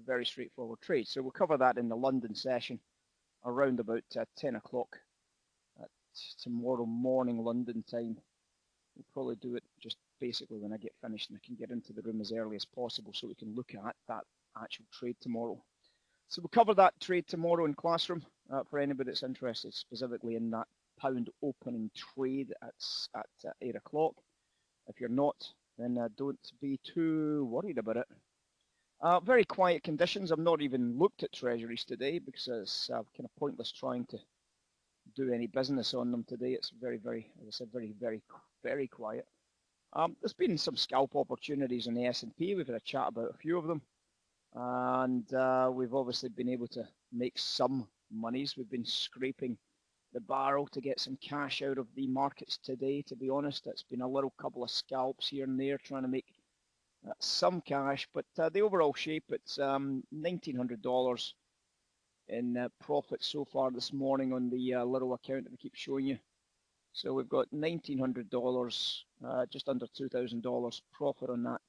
very straightforward trade. So we'll cover that in the London session around about 10 o'clock tomorrow morning London time. We'll probably do it just basically when I get finished and I can get into the room as early as possible so we can look at that actual trade tomorrow. So we'll cover that trade tomorrow in classroom for anybody that's interested specifically in that pound opening trade at 8 o'clock. If you're not, then don't be too worried about it. Very quiet conditions. I've not even looked at treasuries today because it's kind of pointless trying to do any business on them today. It's very, as I said, very quiet. There's been some scalp opportunities in the S&P. We've had a chat about a few of them. And we've obviously been able to make some monies. We've been scraping the barrel to get some cash out of the markets today, to be honest. It's been a little couple of scalps here and there trying to make some cash, but the overall shape, it's $1,900 in profit so far this morning on the little account that we keep showing you. So we've got $1,900, just under $2,000 profit on that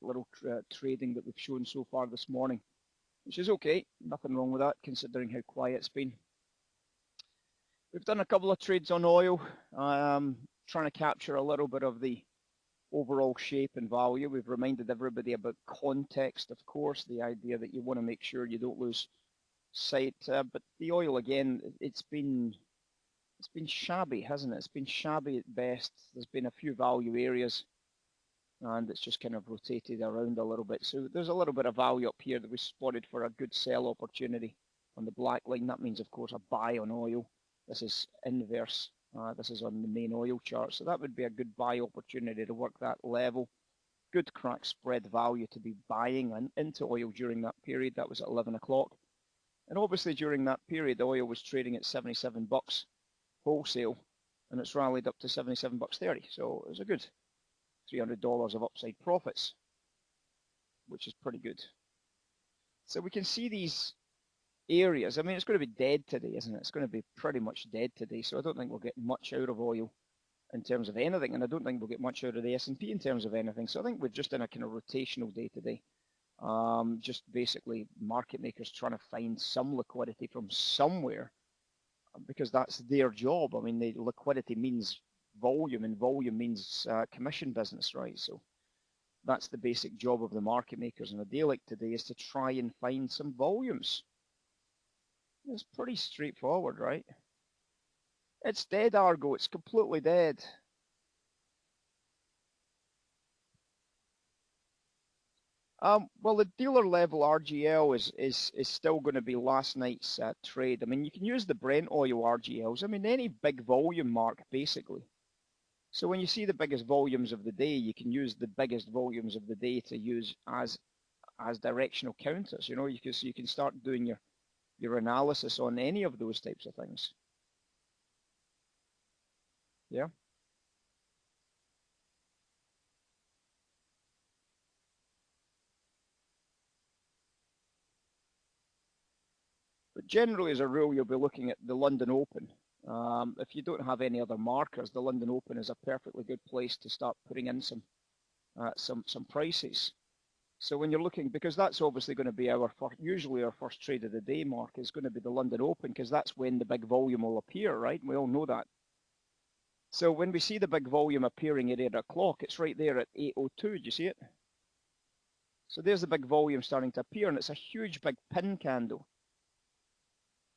little trading that we've shown so far this morning, which is okay. Nothing wrong with that considering how quiet it's been. We've done a couple of trades on oil, trying to capture a little bit of the overall shape and value. We've reminded everybody about context, of course, the idea that you want to make sure you don't lose sight. But the oil, again, it's been shabby, hasn't it? It's been shabby at best. There's been a few value areas, and it's just kind of rotated around a little bit. So there's a little bit of value up here that we spotted for a good sell opportunity on the black line. That means, of course, a buy on oil. This is inverse. This is on the main oil chart. So that would be a good buy opportunity to work that level. Good crack spread value to be buying into oil during that period. That was at 11 o'clock. And obviously during that period, the oil was trading at 77 bucks wholesale, and it's rallied up to 77 bucks 30. So it was a good $300 of upside profits, which is pretty good. So we can see these areas. I mean, it's going to be dead today, isn't it? It's going to be pretty much dead today. So I don't think we'll get much out of oil in terms of anything, and I don't think we'll get much out of the S&P in terms of anything. So I think we're just in a kind of rotational day today. Just basically market makers trying to find some liquidity from somewhere, because that's their job. I mean, the liquidity means volume, and volume means commission business, right? So that's the basic job of the market makers on a day like today, is to try and find some volumes. It's pretty straightforward, right? It's dead, Argo. It's completely dead. Well, the dealer level RGL is still going to be last night's trade. I mean, you can use the Brent oil RGLs. I mean, any big volume mark, basically. So when you see the biggest volumes of the day, you can use the biggest volumes of the day to use as directional counters. You know, you can start doing your analysis on any of those types of things. Yeah. But generally, as a rule, you'll be looking at the London Open. If you don't have any other markers, the London Open is a perfectly good place to start putting in some prices. So when you're looking, because that's obviously going to be usually our first trade of the day mark is going to be the London Open, because that's when the big volume will appear, right? We all know that. So when we see the big volume appearing at 8 o'clock, it's right there at 8:02. Do you see it? So there's the big volume starting to appear, and it's a huge big pin candle.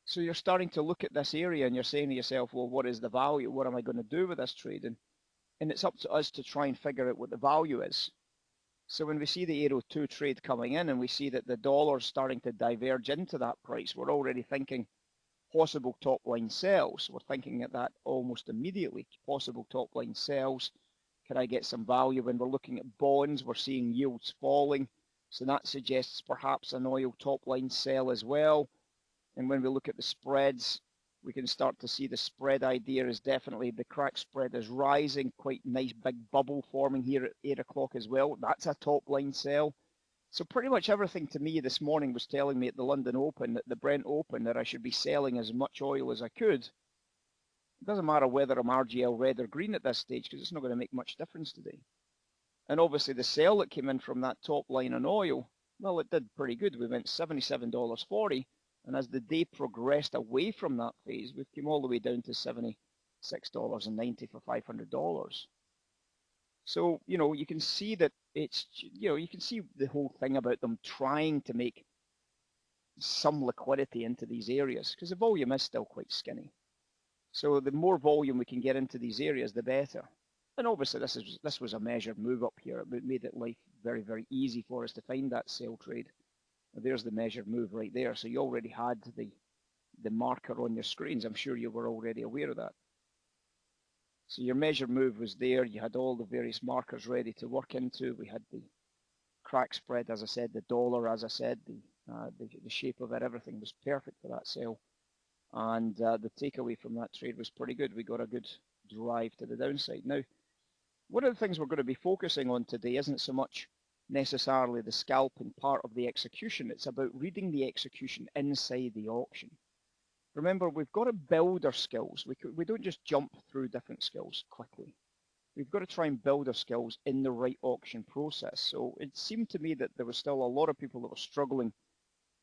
So you're starting to look at this area and you're saying to yourself, well, what is the value? What am I going to do with this trade? And it's up to us to try and figure out what the value is. So when we see the 8:02 trade coming in and we see that the dollar's starting to diverge into that price, we're already thinking possible top line sells. We're thinking at that almost immediately. Possible top line sells. Can I get some value? When we're looking at bonds, we're seeing yields falling. So that suggests perhaps an oil top line sell as well. And when we look at the spreads, we can start to see the spread idea is definitely the crack spread is rising. Quite nice big bubble forming here at 8 o'clock as well. That's a top line sell. So pretty much everything to me this morning was telling me at the London Open, at the Brent Open, that I should be selling as much oil as I could. It doesn't matter whether I'm RGL red or green at this stage, because it's not going to make much difference today. And obviously the sell that came in from that top line on oil Well, it did pretty good. We went $77.40, and as the day progressed away from that phase, we've come all the way down to $76.90 for $500. So, you can see that it's, you can see the whole thing about them trying to make some liquidity into these areas, because the volume is still quite skinny. So the more volume we can get into these areas, the better. And obviously this was a measured move up here. It made it life very, very easy for us to find that sell trade. There's the measured move right there. So you already had the marker on your screens. I'm sure you were already aware of that. So your measured move was there. You had all the various markers ready to work into. We had the crack spread, as I said, the dollar, as I said, the shape of it, everything was perfect for that sell. And the takeaway from that trade was pretty good. We got a good drive to the downside. Now, one of the things we're going to be focusing on today isn't so much necessarily the scalping part of the execution. It's about reading the execution inside the auction. Remember, we've got to build our skills. We don't just jump through different skills quickly. We've got to try and build our skills in the right auction process. So it seemed to me that there was still a lot of people that were struggling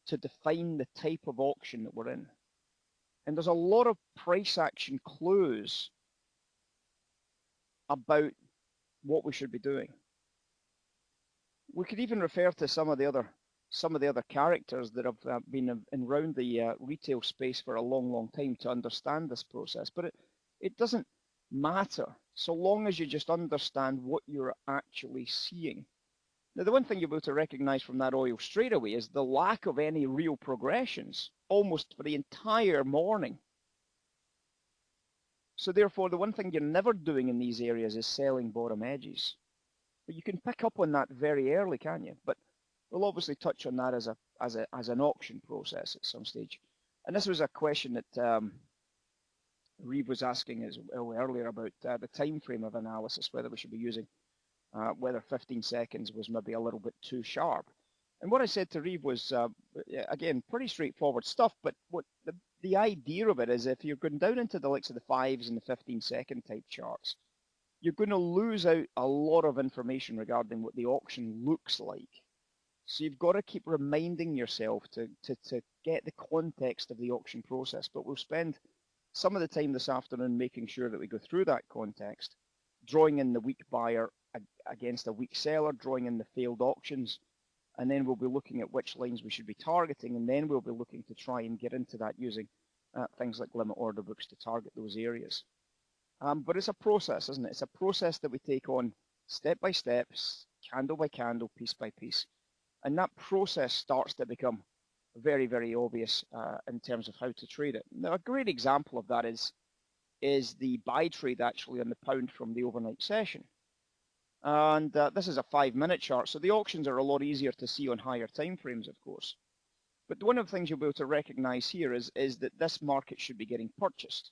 to define the type of auction that we're in. And there's a lot of price action clues about what we should be doing. We could even refer to some of the other characters that have been around the retail space for a long, long time to understand this process. But it doesn't matter so long as you just understand what you're actually seeing. Now, the one thing you'll be able to recognize from that oil straight away is the lack of any real progressions almost for the entire morning. So therefore, the one thing you're never doing in these areas is selling bottom edges. But you can pick up on that very early, can you? But we'll obviously touch on that as an auction process at some stage. And this was a question that Reeve was asking as well earlier about the time frame of analysis, whether we should be using, whether 15 seconds was maybe a little bit too sharp. And what I said to Reeve was, again, pretty straightforward stuff, but what the idea of it is if you're going down into the likes of the 5s and the 15-second type charts, you're going to lose out a lot of information regarding what the auction looks like. So you've got to keep reminding yourself to get the context of the auction process. But we'll spend some of the time this afternoon making sure that we go through that context, drawing in the weak buyer against a weak seller, drawing in the failed auctions, and then we'll be looking at which lines we should be targeting, and then we'll be looking to try and get into that using things like limit order books to target those areas. But it's a process, isn't it? It's a process that we take on step by step, candle by candle, piece by piece. And that process starts to become very, very obvious in terms of how to trade it. Now, a great example of that is the buy trade actually on the pound from the overnight session. And this is a 5-minute chart, so the auctions are a lot easier to see on higher time frames, of course. But one of the things you'll be able to recognize here is that this market should be getting purchased.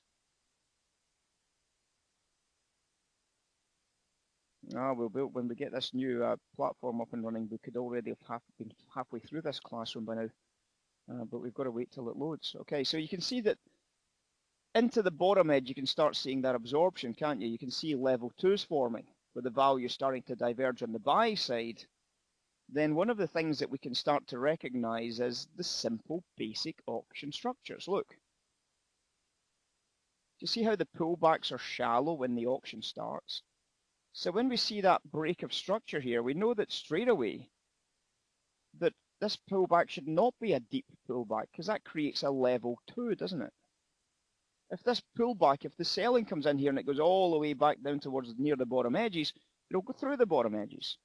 When we get this new platform up and running, we could already have been halfway through this classroom by now, but we've got to wait till it loads. Okay, so you can see that into the bottom edge, you can start seeing that absorption, can't you? You can see level 2s forming, with the value starting to diverge on the buy side. Then one of the things that we can start to recognize is the simple basic auction structures. Look, do you see how the pullbacks are shallow when the auction starts? So when we see that break of structure here, we know that straight away that this pullback should not be a deep pullback, because that creates a level 2, doesn't it? If this pullback, if the selling comes in here and it goes all the way back down towards near the bottom edges, it'll go through the bottom edges.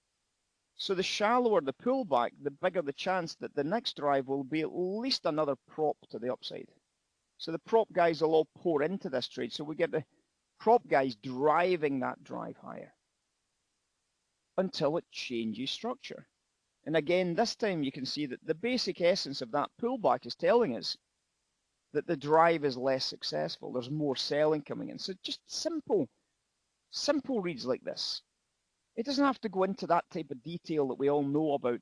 So the shallower the pullback, the bigger the chance that the next drive will be at least another prop to the upside. So the prop guys will all pour into this trade. So we get the prop guys driving that drive higher until it changes structure. And again, this time you can see that the basic essence of that pullback is telling us that the drive is less successful. There's more selling coming in. So just simple reads like this. It doesn't have to go into that type of detail that we all know about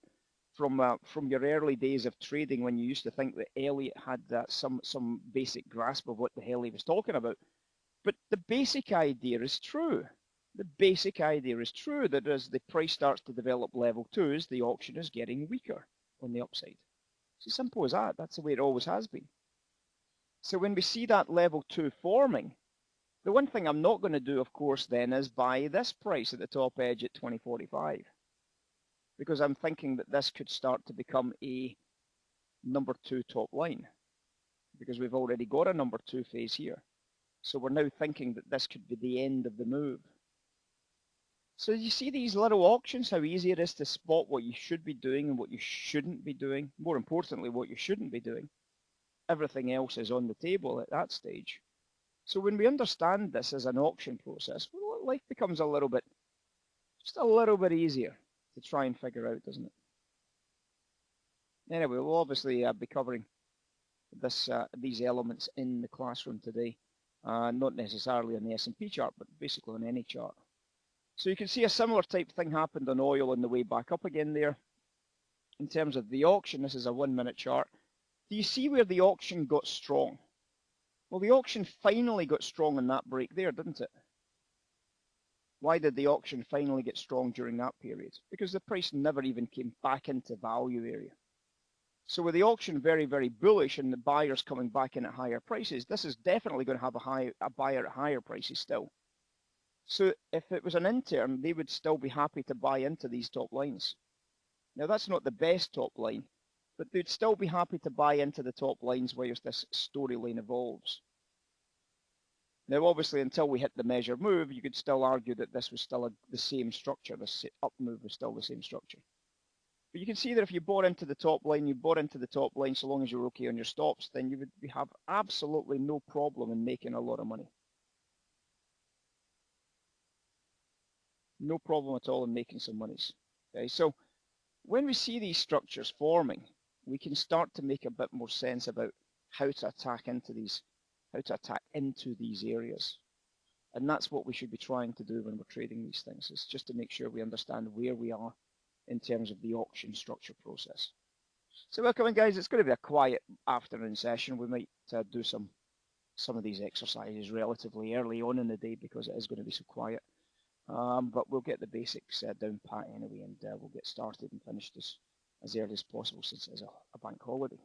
from your early days of trading, when you used to think that Elliott had some basic grasp of what the hell he was talking about. But the basic idea is true. The basic idea is true that as the price starts to develop level 2s, the auction is getting weaker. on the upside. It's as simple as that. That's the way it always has been. So when we see that level 2 forming, the one thing I'm not going to do, of course, then is buy this price at the top edge at 2045, because I'm thinking that this could start to become a number 2 top line, because we've already got a number 2 phase here. So we're now thinking that this could be the end of the move. So you see these little auctions, how easy it is to spot what you should be doing and what you shouldn't be doing. More importantly, what you shouldn't be doing. Everything else is on the table at that stage. So when we understand this as an auction process, well, life becomes just a little bit easier to try and figure out, doesn't it? Anyway, we'll obviously be covering these elements in the classroom today, not necessarily on the S&P chart, but basically on any chart. So you can see a similar type thing happened on oil on the way back up again there. In terms of the auction, this is a 1 minute chart. Do you see where the auction got strong? Well, the auction finally got strong in that break there, didn't it? Why did the auction finally get strong during that period? Because the price never even came back into value area. So with the auction very, very bullish and the buyers coming back in at higher prices, this is definitely going to have a buyer at higher prices still. So if it was an intern, they would still be happy to buy into these top lines. Now that's not the best top line, but they'd still be happy to buy into the top lines whilst this storyline evolves. Now obviously until we hit the measure move, you could still argue that this was still the same structure, this up move was still the same structure. But you can see that if you bought into the top line, you bought into the top line so long as you're okay on your stops, then you would have absolutely no problem in making a lot of money. No problem at all in making some monies. Okay, so when we see these structures forming, we can start to make a bit more sense about how to attack into these areas. And that's what we should be trying to do when we're trading these things, is just to make sure we understand where we are in terms of the auction structure process. So welcome in, guys. It's going to be a quiet afternoon session. We might do some of these exercises relatively early on in the day because it is going to be so quiet. But we'll get the basics down pat anyway, and we'll get started and finished as early as possible since it is a bank holiday.